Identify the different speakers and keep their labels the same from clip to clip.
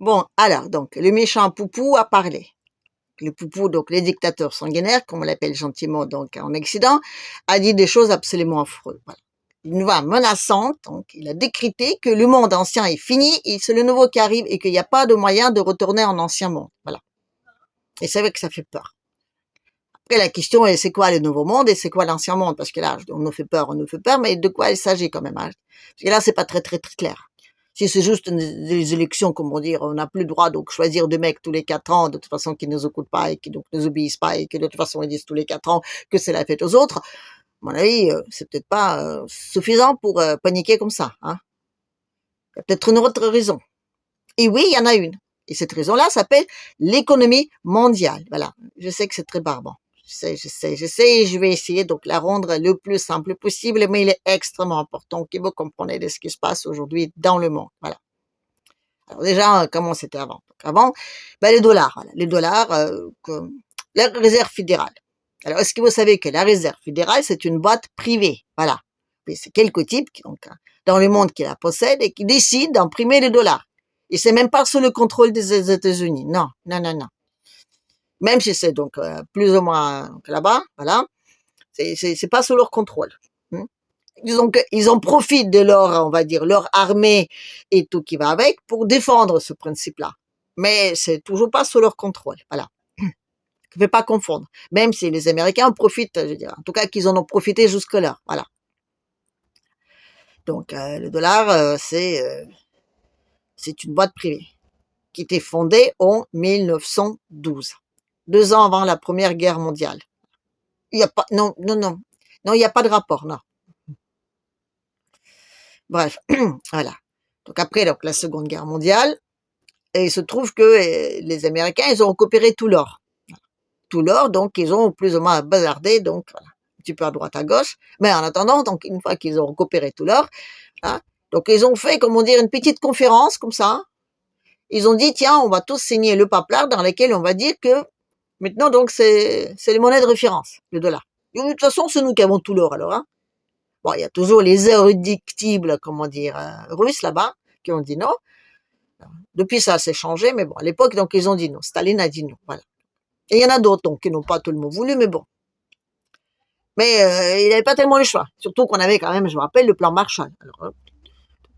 Speaker 1: Bon, alors, donc, le méchant Poupou a parlé. Le Poupou, donc les dictateurs sanguinaires, comme on l'appelle gentiment donc en Occident, a dit des choses absolument affreuses. Voilà. Une voix menaçante, donc il a décrété que le monde ancien est fini, et c'est le nouveau qui arrive et qu'il n'y a pas de moyen de retourner en ancien monde. Voilà. Et c'est vrai que ça fait peur. Après, la question est, c'est quoi le nouveau monde et c'est quoi l'ancien monde? Parce que là, on nous fait peur, mais de quoi il s'agit quand même, hein? Parce que là, c'est pas très, très, très clair. Si c'est juste des élections, comment dire, on n'a plus le droit donc choisir deux mecs tous les 4 ans, de toute façon qui ne nous écoutent pas et qui donc nous obéissent pas et que de toute façon ils disent tous les 4 ans que c'est la fête aux autres. À mon avis, c'est peut-être pas suffisant pour paniquer comme ça, hein. Il y a peut-être une autre raison. Et oui, il y en a une. Et cette raison-là s'appelle l'économie mondiale. Voilà. Je sais que c'est très barbant. Je sais, et je vais essayer donc la rendre le plus simple possible, mais il est extrêmement important que vous compreniez de ce qui se passe aujourd'hui dans le monde. Voilà. Alors déjà, comment c'était avant? Donc avant, ben les dollars, voilà. Les dollars, la réserve fédérale. Alors, est-ce que vous savez que la réserve fédérale, c'est une boîte privée? Voilà. Et c'est quelques types qui, donc, dans le monde qui la possèdent et qui décident d'imprimer les dollars. Et c'est même pas sous le contrôle des États-Unis. Non, non, non, non. Même si c'est donc plus ou moins là-bas, voilà, c'est pas sous leur contrôle. Hmm. Ils en profitent de leur, on va dire, leur armée et tout qui va avec pour défendre ce principe-là. Mais c'est toujours pas sous leur contrôle. Voilà. Je ne vais pas confondre. Même si les Américains en profitent, je veux dire, en tout cas qu'ils en ont profité jusque-là. Voilà. Donc le dollar, c'est une boîte privée qui était fondée en 1912, 2 ans avant la Première Guerre mondiale. Il y a pas, non, non, non, non, il n'y a pas de rapport, non. Bref, voilà. Donc après, donc la Seconde Guerre mondiale, et il se trouve que les Américains, ils ont récupéré tout l'or. Tout l'or, donc ils ont plus ou moins bazardé, donc voilà, un petit peu à droite à gauche. Mais en attendant, donc une fois qu'ils ont récupéré tout l'or, hein, donc ils ont fait, comment dire, une petite conférence comme ça. Ils ont dit, tiens, on va tous signer le papier dans lequel on va dire que maintenant, donc c'est les monnaies de référence, le dollar. Et de toute façon, c'est nous qui avons tout l'or alors. Hein. Bon, il y a toujours les irréductibles, comment dire, russes là-bas, qui ont dit non. Depuis ça, c'est changé, mais bon, à l'époque, donc ils ont dit non. Staline a dit non, voilà. Et il y en a d'autres, donc, qui n'ont pas tout le monde voulu, mais bon. Mais il n'avait pas tellement le choix. Surtout qu'on avait quand même, je me rappelle, le plan Marshall. Alors,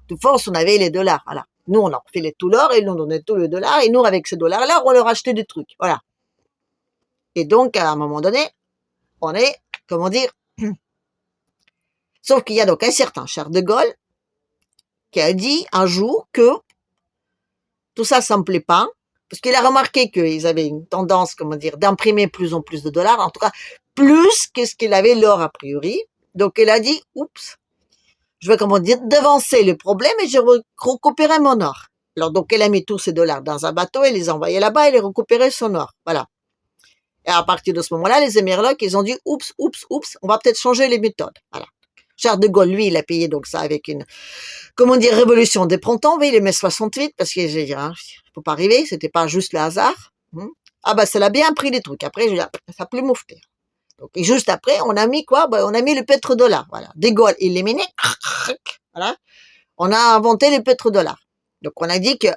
Speaker 1: de force, on avait les dollars, voilà. Nous, on leur filait tout l'or, et ils nous donnaient tout le dollar, et nous, avec ces dollars-là, on leur achetait des trucs, voilà. Et donc, à un moment donné, on est, comment dire, sauf qu'il y a donc un certain Charles de Gaulle qui a dit un jour que tout ça, ça me plaît pas, parce qu'il a remarqué qu'ils avaient une tendance, comment dire, d'imprimer plus en plus de dollars, en tout cas, plus que ce qu'il avait l'or a priori. Donc, il a dit, oups, je vais, comment dire, devancer le problème et je récupérer mon or. Alors, donc, elle a mis tous ses dollars dans un bateau, elle les envoyait là-bas, elle a récupéré son or. Voilà. Et à partir de ce moment-là, les Émirlocs, ils ont dit, oups, oups, oups, on va peut-être changer les méthodes. Voilà. Charles de Gaulle, lui, il a payé donc ça avec une, comment dire, révolution des printemps, oui, il est mai 68, parce que, je veux dire, hein, faut pas arriver, c'était pas juste le hasard. Ah, bah, ça l'a bien pris les trucs. Après, je veux dire, ça a plus moufté. Donc, et juste après, on a mis quoi? Ben, on a mis le pétrodollar. Voilà. De Gaulle éliminé. Voilà. On a inventé le pétrodollar. Donc, on a dit que,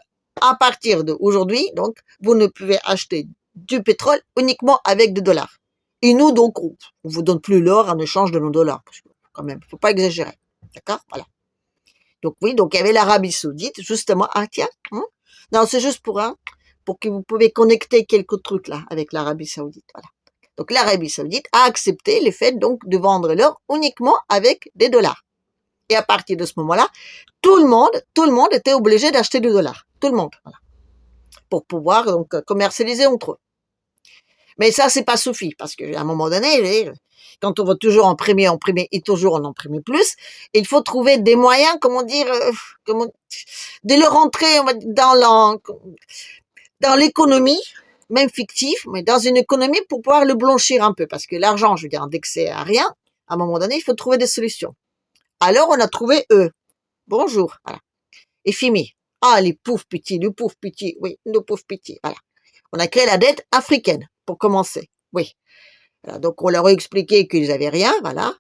Speaker 1: à partir d'aujourd'hui, donc, vous ne pouvez acheter du pétrole uniquement avec des dollars. Et nous, donc, on vous donne plus l'or en échange de nos dollars. Parce que, quand même, faut pas exagérer. D'accord? Voilà. Donc, oui, donc, il y avait l'Arabie Saoudite, justement. Ah, tiens. Non, c'est juste pour que vous pouvez connecter quelques trucs, là, avec l'Arabie Saoudite. Voilà. Donc, l'Arabie Saoudite a accepté le fait, donc, de vendre l'or uniquement avec des dollars. Et à partir de ce moment-là, tout le monde était obligé d'acheter du dollar. Tout le monde. Voilà. Pour pouvoir, donc, commercialiser entre eux. Mais ça, c'est pas suffi, parce qu'à un moment donné, quand on veut toujours imprimer et toujours en imprimer plus, il faut trouver des moyens, comment dire, de le rentrer dans l'économie, même fictive, mais dans une économie pour pouvoir le blanchir un peu, parce que l'argent, je veux dire, indexé à rien, à un moment donné, il faut trouver des solutions. Alors, on a trouvé eux. Bonjour, voilà. FMI. Ah, les pauvres petits, oui, les pauvres petits, voilà. On a créé la dette africaine, pour commencer, oui. Voilà, donc, on leur a expliqué qu'ils avaient rien, voilà.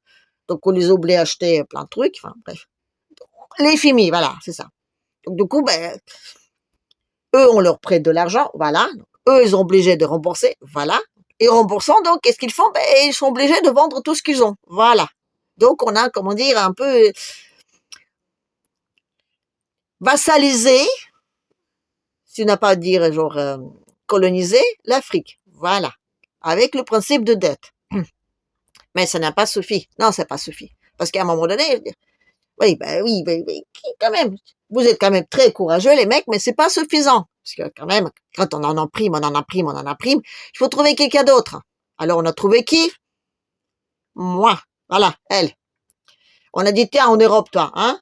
Speaker 1: Donc, on les a obligés à acheter plein de trucs, enfin, bref. Les FMI, voilà, c'est ça. Donc, du coup, ben, eux, on leur prête de l'argent, voilà. Donc, eux, ils sont obligés de rembourser, voilà. Et remboursant, donc, qu'est-ce qu'ils font? Ben, ils sont obligés de vendre tout ce qu'ils ont, voilà. Donc, on a, comment dire, un peu vassalisé, si on n'a pas à dire, genre, colonisé, l'Afrique, voilà. Avec le principe de dette. Mais ça n'a pas suffi. Non, ça n'a pas suffi. Parce qu'à un moment donné, oui, oui, quand même. Vous êtes quand même très courageux, les mecs, mais c'est pas suffisant. Parce que quand même, quand on en imprime, on en imprime, on en imprime, il faut trouver quelqu'un d'autre. Alors on a trouvé qui? Moi. Voilà, elle. On a dit, tiens, en Europe, toi, hein?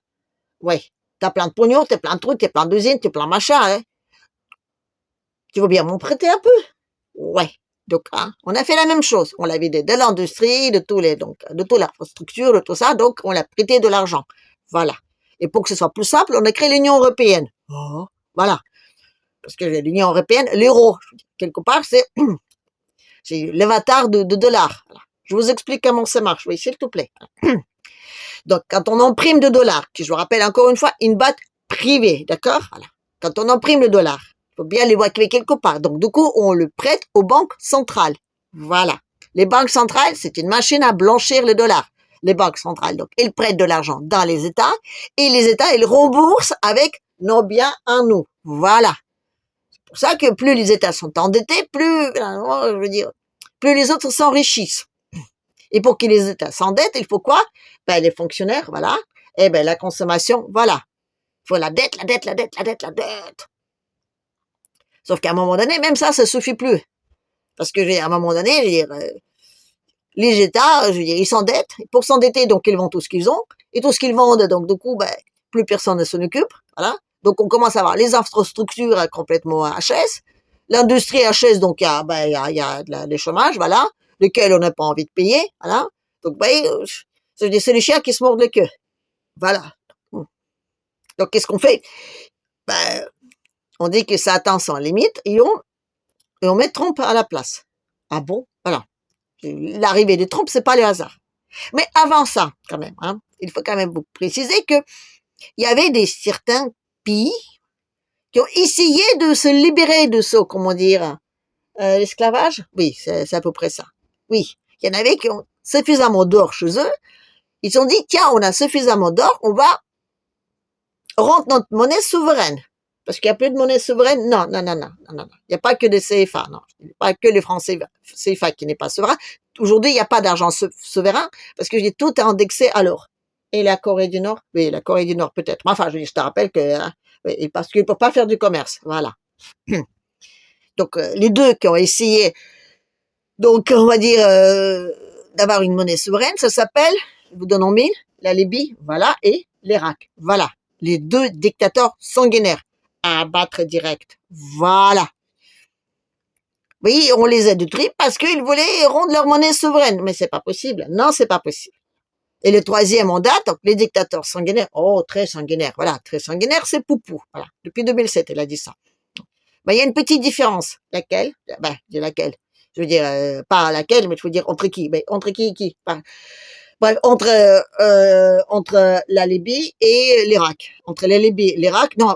Speaker 1: Oui. T'as plein de pognon, t'as plein de trucs, t'as plein d'usines, t'as plein de machin, hein? Tu veux bien m'en prêter un peu? Ouais. Donc, hein, on a fait la même chose. On l'a vidé de l'industrie, de tous les, donc, de toute l'infrastructure, de tout ça. Donc, on l'a prêté de l'argent. Voilà. Et pour que ce soit plus simple, on a créé l'Union européenne. Oh. Voilà. Parce que l'Union européenne, l'euro, quelque part, c'est l'avatar de dollars. Voilà. Je vous explique comment ça marche. Oui, s'il te plaît. Donc, quand on imprime de dollars, qui je vous rappelle encore une fois, une boîte privée, d'accord? Voilà. Quand on imprime le dollar, il faut bien l'évacuer quelque part. Donc, du coup, on le prête aux banques centrales. Voilà. Les banques centrales, c'est une machine à blanchir le dollar. Les banques centrales, donc, elles prêtent de l'argent dans les États et les États, ils remboursent avec nos biens à nous. Voilà. C'est pour ça que plus les États sont endettés, plus, je veux dire, plus les autres s'enrichissent. Et pour que les États s'endettent, il faut quoi? Ben, les fonctionnaires, voilà. Et ben, la consommation, voilà. Il faut la dette, la dette, la dette, la dette, la dette. Sauf qu'à un moment donné, même ça suffit plus. Parce que, à un moment donné, je veux dire, les États, je veux dire, ils s'endettent. Pour s'endetter, donc, ils vendent tout ce qu'ils ont. Et tout ce qu'ils vendent, donc, du coup, ben, plus personne ne s'en occupe. Voilà. Donc, on commence à avoir les infrastructures complètement HS. L'industrie HS, donc, il y a les chômages, voilà, lesquels on n'a pas envie de payer, voilà. Donc, ben, c'est les chiens qui se mordent le queue. Voilà. Donc, qu'est-ce qu'on fait? Ben, on dit que ça atteint son limite et on met Trump à la place. Ah bon? Voilà. L'arrivée de Trump, c'est pas le hasard. Mais avant ça, quand même, hein, il faut quand même vous préciser que il y avait certains pays qui ont essayé de se libérer de ce, comment dire, l'esclavage. Oui, c'est à peu près ça. Oui, il y en avait qui ont suffisamment d'or chez eux. Ils se sont dit, tiens, on a suffisamment d'or, on va rendre notre monnaie souveraine. Parce qu'il n'y a plus de monnaie souveraine. Non. Il n'y a pas que des CFA, non. Il n'y a pas que les francs CFA qui n'est pas souverain. Aujourd'hui, il n'y a pas d'argent souverain parce que tout est indexé à l'or. Et la Corée du Nord? Oui, la Corée du Nord peut-être. Enfin, je te rappelle que, hein, oui, parce qu'ils ne peuvent pas faire du commerce. Voilà. Donc, les deux qui ont essayé, donc, on va dire, d'avoir une monnaie souveraine, ça s'appelle, je vous donne en mille, la Libye, voilà, et l'Irak. Voilà. Les deux dictateurs sanguinaires à abattre direct. Voilà. Oui, on les a détruits parce qu'ils voulaient rendre leur monnaie souveraine. Mais c'est pas possible. Non, c'est pas possible. Et le troisième en date, donc les dictateurs sanguinaires, oh, très sanguinaire, voilà, très sanguinaire, c'est Poupou. Voilà. Depuis 2007, elle a dit ça. Ben, il y a une petite différence. Laquelle? Ben, je dis laquelle. Je veux dire, pas laquelle, mais je veux dire entre qui? Ben, entre qui et qui? Bref, entre la Libye et l'Irak. Entre la Libye et l'Irak, non,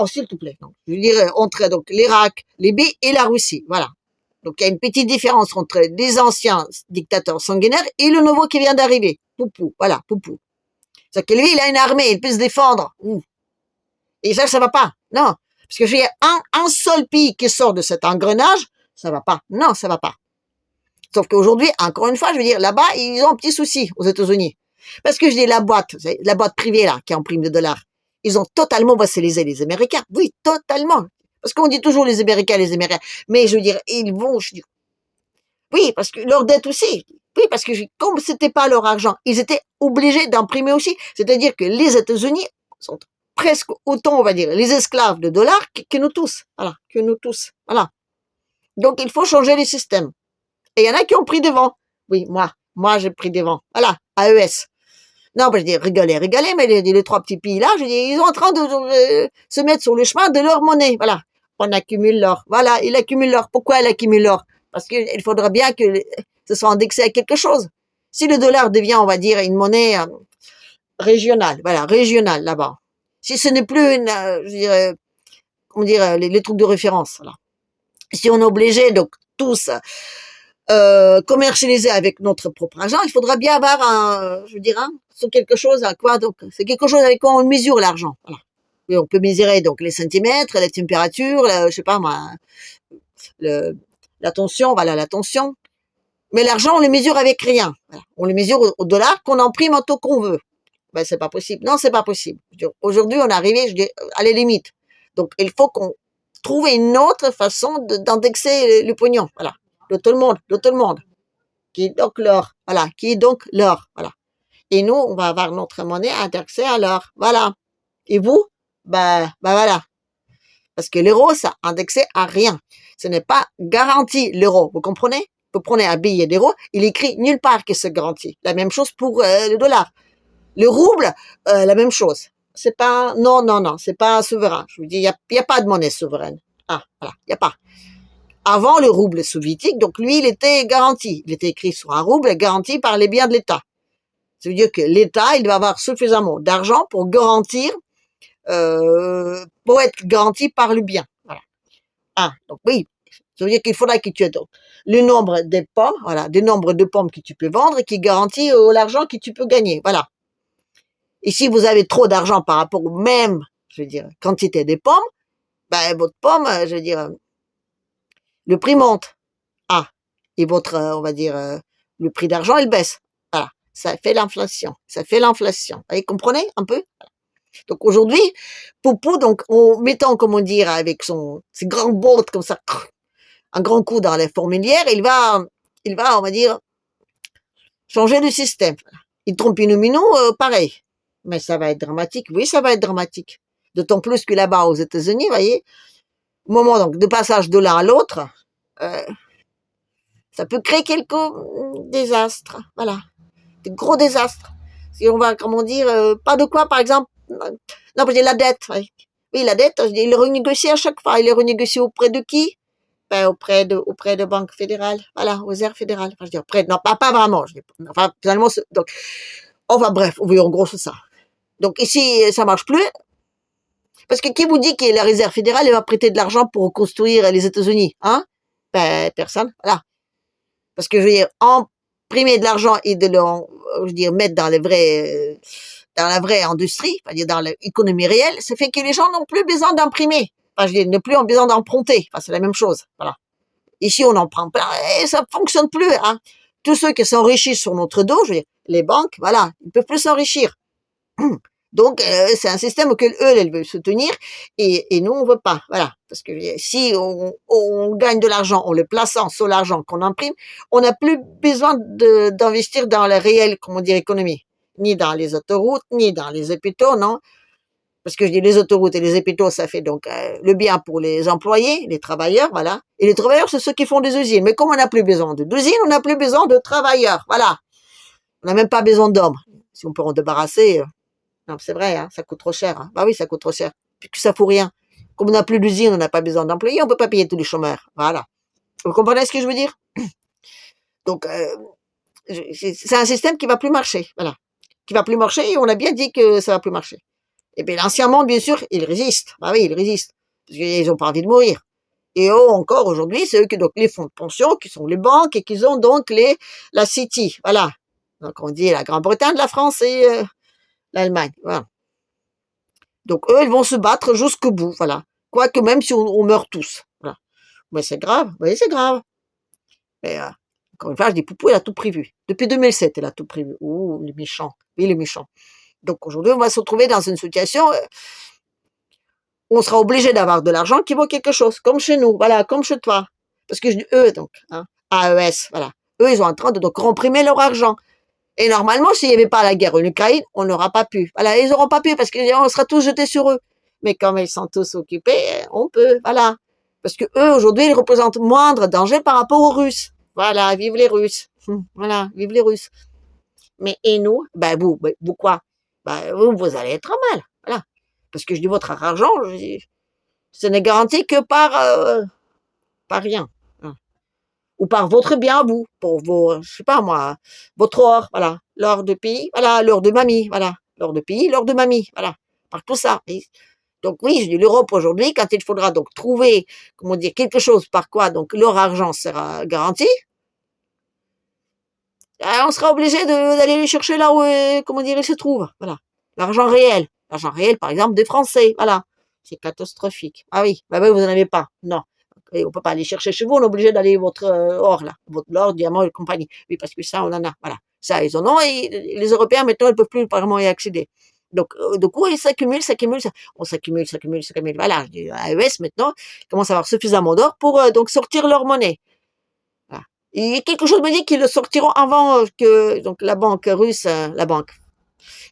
Speaker 1: s'il te plaît, non. Je veux dire, entre, donc, l'Irak, Libye et la Russie, voilà. Donc, il y a une petite différence entre les anciens dictateurs sanguinaires et le nouveau qui vient d'arriver. Poupou, voilà, Poupou. C'est que lui, il a une armée, il peut se défendre. Et ça va pas. Non. Parce que j'ai un seul pays qui sort de cet engrenage, ça va pas. Non, ça va pas. Sauf qu'aujourd'hui, encore une fois, je veux dire, là-bas, ils ont un petit souci aux États-Unis. Parce que je dis la boîte privée, là, qui imprime des dollars, ils ont totalement vassalisé les Américains. Oui, totalement. Parce qu'on dit toujours les Américains. Mais je veux dire, oui, parce que leur dette aussi. Oui, parce que comme c'était pas leur argent, ils étaient obligés d'imprimer aussi. C'est-à-dire que les États-Unis sont presque autant, on va dire, les esclaves de dollars que nous tous. Voilà, que nous tous. Voilà. Donc, il faut changer les systèmes. Et il y en a qui ont pris devant. Oui, moi j'ai pris devant. Voilà, AES. Non, je dis rigoler, mais les trois petits pays là, je dis, ils sont en train de se mettre sur le chemin de leur monnaie. Voilà, on accumule l'or. Voilà, ils accumulent l'or. Pourquoi ils accumulent l'or? Parce qu'il faudra bien que ce soit indexé à quelque chose. Si le dollar devient, on va dire, une monnaie régionale, voilà, régionale là-bas. Si ce n'est plus une, je dirais, comment dire, les trucs de référence, voilà. Si on est obligé, donc, tous, commercialiser avec notre propre argent, il faudra bien avoir je veux dire, sur quelque chose à quoi, donc, c'est quelque chose avec quoi on mesure l'argent, voilà. Et on peut mesurer, donc, les centimètres, la température, je sais pas moi, le, la tension, voilà, la tension. Mais l'argent, on le mesure avec rien. Voilà. On le mesure au dollar qu'on imprime en taux qu'on veut. Ben, c'est pas possible. Non, c'est pas possible. Aujourd'hui, on est arrivé, je dis, à les limites. Donc, il faut qu'on trouve une autre façon d'indexer le pognon. Voilà. De tout le monde, de tout le monde. Qui est donc l'or. Voilà. Qui est donc l'or. Voilà. Et nous, on va avoir notre monnaie indexée à l'or. Voilà. Et vous? Bah voilà. Parce que l'euro, ça indexé à rien. Ce n'est pas garanti l'euro. Vous comprenez? Vous prenez un billet d'euro, il écrit nulle part que c'est garanti. La même chose pour le dollar. Le rouble, la même chose. C'est pas, non, non, non, c'est pas souverain. Je vous dis, il y a pas de monnaie souveraine. Ah, voilà, il y a pas. Avant le rouble soviétique, donc lui, il était garanti. Il était écrit sur un rouble, garanti par les biens de l'État. Ça veut dire que l'État, il doit avoir suffisamment d'argent pour garantir, pour être garanti par le bien. Voilà. Ah, donc oui, ça veut dire qu'il faudra que tu aies donc le nombre des pommes, voilà, le nombre de pommes que tu peux vendre qui garantit l'argent que tu peux gagner, voilà. Et si vous avez trop d'argent par rapport au même, je veux dire, quantité des pommes, ben votre pomme, je veux dire, le prix monte. Ah, et votre, on va dire, le prix d'argent, il baisse. Voilà, ça fait l'inflation, ça fait l'inflation. Vous comprenez un peu? Donc aujourd'hui, Poupou, donc en mettant, comment dire, avec ses grandes bottes comme ça, un grand coup dans les fourmilières, il va, on va dire, changer le système. Il trompe une minou, pareil. Mais ça va être dramatique. Oui, ça va être dramatique. D'autant plus que là-bas, aux États-Unis, vous voyez, au moment donc de passage de l'un à l'autre, euh, ça peut créer quelques désastres. Voilà, des gros désastres. Si on va, comment dire, pas de quoi, par exemple, non, parce que la dette. Oui, la dette, il est renégocié à chaque fois. Il est renégocié auprès de qui? Ben, auprès de Banque fédérale, voilà, aux aires fédérales. Enfin, je dis auprès, non, pas vraiment. Enfin, finalement, donc, enfin, bref, oui, en gros, c'est ça. Donc, ici, ça marche plus. Parce que qui vous dit que la réserve fédérale, elle va prêter de l'argent pour construire les États-Unis, hein? Ben, personne, voilà. Parce que, je veux dire, imprimer de l'argent et de le, je veux dire, mettre dans dans la vraie industrie, c'est-à-dire dans l'économie réelle, ça fait que les gens n'ont plus besoin d'imprimer. Enfin, je dis, n'ont plus besoin d'emprunter. Enfin, c'est la même chose, voilà. Ici, on en prend plein et ça fonctionne plus, hein. Tous ceux qui s'enrichissent sur notre dos, je veux dire, les banques, voilà, ils peuvent plus s'enrichir. Donc, c'est un système auquel eux, elles veulent soutenir et nous, on veut pas, voilà. Parce que si on gagne de l'argent en le plaçant sur l'argent qu'on imprime, on n'a plus besoin d'investir dans la réelle, comment dire, économie. Ni dans les autoroutes, ni dans les hôpitaux, non. Parce que je dis les autoroutes et les hôpitaux, ça fait donc le bien pour les employés, les travailleurs, voilà. Et les travailleurs, c'est ceux qui font des usines. Mais comme on n'a plus besoin d'usines, on n'a plus besoin de travailleurs, voilà. On n'a même pas besoin d'hommes. Si on peut en débarrasser, non, c'est vrai, hein, ça coûte trop cher. Hein. Bah oui, ça coûte trop cher. Puisque ça fout rien. Comme on n'a plus d'usine, on n'a pas besoin d'employés, on peut pas payer tous les chômeurs. Voilà. Vous comprenez ce que je veux dire? Donc, c'est un système qui va plus marcher, voilà. Qui va plus marcher et on a bien dit que ça va plus marcher. Et bien l'ancien monde, bien sûr, il résiste. Bah oui, il résiste. Parce qu'ils ont pas envie de mourir. Et eux, encore aujourd'hui, c'est eux qui donc les fonds de pension, qui sont les banques, et qui ont donc la City. Voilà. Donc on dit la Grande-Bretagne, la France et l'Allemagne. Voilà. Donc eux, ils vont se battre jusqu'au bout. Voilà. Quoique même si on meurt tous. Voilà. Mais c'est grave. Oui, c'est grave. Mais encore une fois, je dis Poupou, il a tout prévu. Depuis 2007, il a tout prévu. Ouh, les méchants. Oui, les méchants. Donc aujourd'hui, on va se retrouver dans une situation où on sera obligé d'avoir de l'argent qui vaut quelque chose, comme chez nous, voilà, comme chez toi. Parce que je dis eux, donc, hein, AES, voilà. Eux, ils sont en train de donc comprimer leur argent. Et normalement, s'il n'y avait pas la guerre en Ukraine, on n'aura pas pu. Voilà, ils n'auront pas pu parce qu'on sera tous jetés sur eux. Mais comme ils sont tous occupés, on peut, voilà. Parce que eux, aujourd'hui, ils représentent moindre danger par rapport aux Russes. Voilà, vive les Russes. Voilà, vive les Russes. Mais et nous, vous quoi? Vous allez être mal. Voilà. Parce que je dis votre argent, ce n'est garanti que par rien. Hein. Ou par votre bien à vous, pour vos, je sais pas moi, votre or, voilà. L'or de pays, voilà, l'or de mamie, voilà. L'or de pays, l'or de mamie, voilà. Par tout ça. Donc oui, je dis l'Europe aujourd'hui, quand il faudra donc trouver, comment dire, quelque chose par quoi donc leur argent sera garanti, on sera obligé d'aller les chercher là où, comment dire, ils se trouvent. Voilà. L'argent réel. L'argent réel, par exemple, des Français. Voilà. C'est catastrophique. Ah oui, bah oui, vous n'en avez pas. Non. Et on peut pas aller chercher chez vous, on est obligé d'aller votre or là, votre or, diamant et compagnie. Oui, parce que ça, on en a. Voilà. Ça, ils en ont et les Européens, maintenant, ils peuvent plus vraiment y accéder. Donc, oui, ils s'accumulent, on s'accumule. Voilà. Je dis, AES, maintenant, commence à avoir suffisamment d'or pour donc sortir leur monnaie. Voilà. Et quelque chose me dit qu'ils le sortiront avant que donc la banque russe, la banque,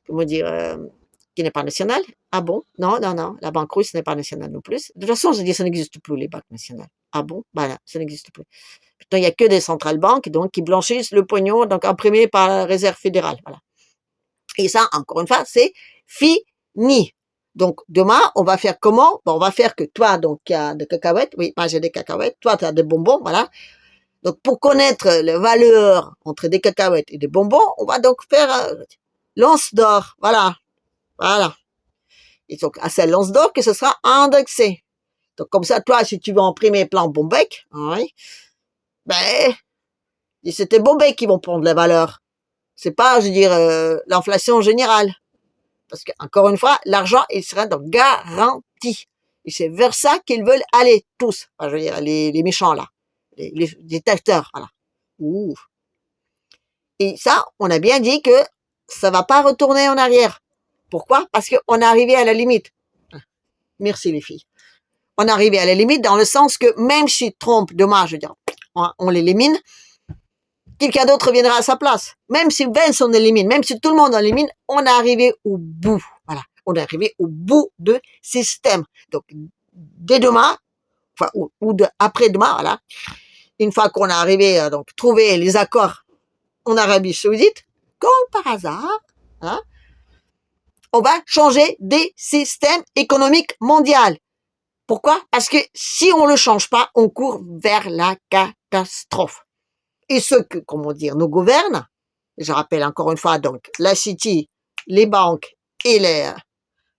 Speaker 1: comment dire, qui n'est pas nationale. Ah bon? Non, non, non, la banque russe n'est pas nationale non plus. De toute façon, je dis, ça n'existe plus, les banques nationales. Ah bon? Voilà, ça n'existe plus. Putain, il n'y a que des centrales banques, donc, qui blanchissent le pognon, donc, imprimé par la Réserve fédérale. Voilà. Et ça, encore une fois, c'est fini. Donc, demain, on va faire comment? Bon, on va faire que toi, donc, tu as des cacahuètes. Oui, moi, j'ai des cacahuètes. Toi, tu as des bonbons, voilà. Donc, pour connaître la valeur entre des cacahuètes et des bonbons, on va donc faire l'once d'or. Voilà. Voilà. Et donc, à cette lance d'or que ce sera indexé. Donc, comme ça, toi, si tu veux imprimer plein de bonbec, oui, ben, c'est tes bonbec qui vont prendre la valeur. C'est pas, je veux dire, l'inflation générale. Parce que, encore une fois, l'argent, il sera donc garanti. Et c'est vers ça qu'ils veulent aller, tous. Enfin, je veux dire, les méchants, là. Les dictateurs, voilà. Ouh. Et ça, on a bien dit que ça va pas retourner en arrière. Pourquoi? Parce qu'on est arrivé à la limite. Merci les filles. On est arrivé à la limite dans le sens que même si Trump, demain, je veux dire, on l'élimine, quelqu'un d'autre viendra à sa place. Même si Vance on élimine, même si tout le monde on élimine, on est arrivé au bout. Voilà. On est arrivé au bout de système. Donc, dès demain, enfin, ou après-demain, voilà. Une fois qu'on est arrivé à donc trouver les accords en Arabie Saoudite, comme par hasard, hein, on va changer des systèmes économiques mondiaux. Pourquoi? Parce que si on le change pas, on court vers la catastrophe. Et ceux que, comment dire, nous gouvernent, je rappelle encore une fois, donc, la City, les banques et les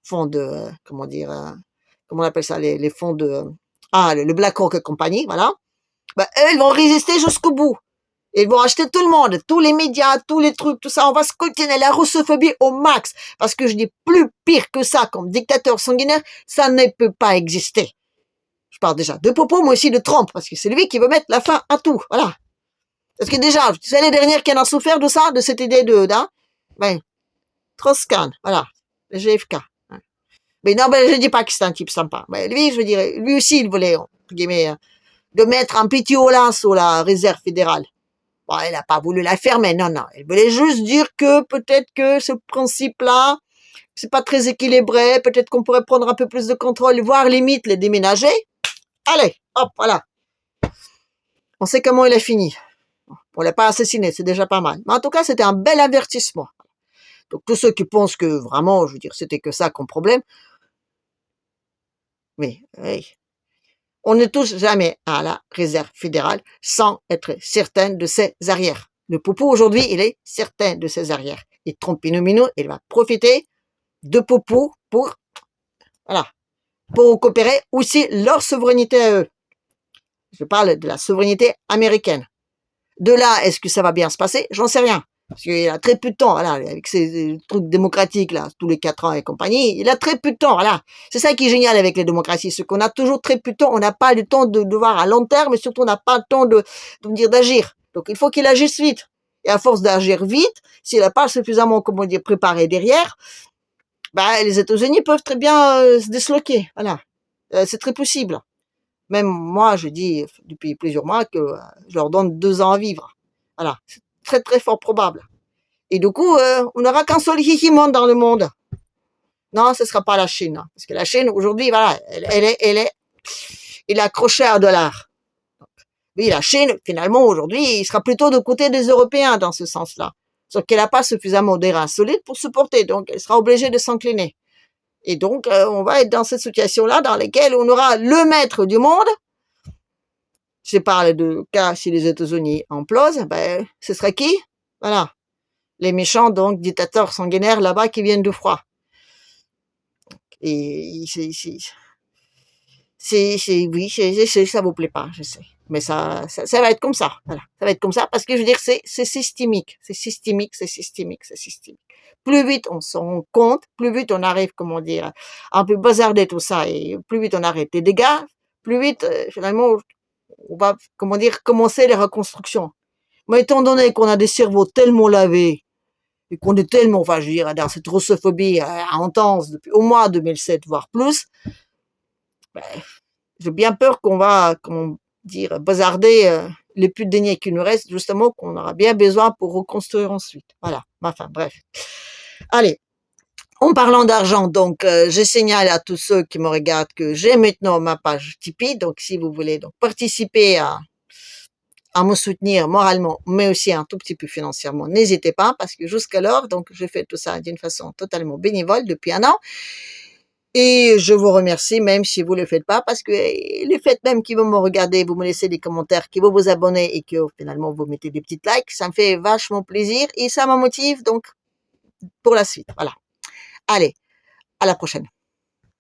Speaker 1: fonds de, comment dire, comment on appelle ça, les fonds de, le BlackRock et compagnie, voilà, ben, eux, ils vont résister jusqu'au bout. Ils vont acheter tout le monde, tous les médias, tous les trucs, tout ça. On va se coltiner la russophobie au max. Parce que je dis plus pire que ça comme dictateur sanguinaire, ça ne peut pas exister. Je parle déjà de Popo, mais aussi de Trump, parce que c'est lui qui veut mettre la fin à tout. Voilà. Parce que déjà, tu sais les dernières qui en ont souffert de ça, de cette idée hein? Ben, Troscan, voilà. Le GFK. Mais non, ben, je dis pas que c'est un type sympa. Mais lui, je veux dire, lui aussi, il voulait, entre guillemets, de mettre un petit holà sur la réserve fédérale. Bon, elle n'a pas voulu la fermer, non, non. Elle voulait juste dire que peut-être que ce principe-là, c'est pas très équilibré, peut-être qu'on pourrait prendre un peu plus de contrôle, voire limite les déménager. Allez, hop, voilà. On sait comment il a fini. On l'a pas assassiné, c'est déjà pas mal. Mais en tout cas, c'était un bel avertissement. Donc tous ceux qui pensent que vraiment, je veux dire, c'était que ça comme problème, mais oui. On ne touche jamais à la réserve fédérale sans être certain de ses arrières. Le Poupou, aujourd'hui, il est certain de ses arrières. Et Trompinou-Minou, il va profiter de Poupou pour, voilà, pour coopérer aussi leur souveraineté à eux. Je parle de la souveraineté américaine. De là, est-ce que ça va bien se passer? J'en sais rien. Parce qu'il a très peu de temps, voilà, avec ces trucs démocratiques, là, tous les 4 ans et compagnie, il a très peu de temps, voilà. C'est ça qui est génial avec les démocraties, c'est qu'on a toujours très peu de temps, on n'a pas le temps de voir à long terme, mais surtout on n'a pas le temps de dire d'agir. Donc il faut qu'il agisse vite. Et à force d'agir vite, s'il n'a pas suffisamment, comment dire, préparé derrière, bah, les États-Unis peuvent très bien se disloquer, voilà. C'est très possible. Même moi, je dis depuis plusieurs mois que je leur donne 2 ans à vivre. Voilà, c'est très très fort probable. Et du coup, on n'aura qu'un seul hihimonde dans le monde. Non, ce sera pas la Chine, hein, parce que la Chine aujourd'hui, voilà, elle est accrochée à un dollar. Oui, la Chine, finalement, aujourd'hui, il sera plutôt de côté des Européens dans ce sens-là. Sauf qu'elle n'a pas suffisamment des reins solides pour supporter, donc elle sera obligée de s'incliner. Et donc, on va être dans cette situation-là dans laquelle on aura le maître du monde. Je parle de cas si les États-Unis implosent, ben, ce serait qui? Voilà. Les méchants, donc, dictateurs sanguinaires là-bas qui viennent du froid. Et oui, ça vous plaît pas, je sais. Mais ça va être comme ça, voilà. Ça va être comme ça parce que je veux dire, c'est systémique, c'est systémique, c'est systémique, c'est systémique. Plus vite on s'en rend compte, plus vite on arrive, comment dire, à un peu bazarder tout ça et plus vite on arrête les dégâts, plus vite, finalement, on va, comment dire, commencer les reconstructions. Mais étant donné qu'on a des cerveaux tellement lavés et qu'on est tellement, enfin, je veux dire, dans cette russophobie intense depuis au moins 2007, voire plus, ben, j'ai bien peur qu'on va, comment dire, bazarder les plus de deniers qui nous restent, justement, qu'on aura bien besoin pour reconstruire ensuite. Voilà. Enfin, bref. Allez. En parlant d'argent, donc, je signale à tous ceux qui me regardent que j'ai maintenant ma page Tipeee. Donc, si vous voulez donc participer à me soutenir moralement, mais aussi un tout petit peu financièrement, n'hésitez pas, parce que jusqu'alors, donc, je fais tout ça d'une façon totalement bénévole depuis un an. Et je vous remercie même si vous le faites pas, parce que le fait même que vous me regardez, vous me laissez des commentaires, que vous vous abonnez et que finalement vous mettez des petites likes, ça me fait vachement plaisir et ça me motive donc pour la suite. Voilà. Allez, à la prochaine.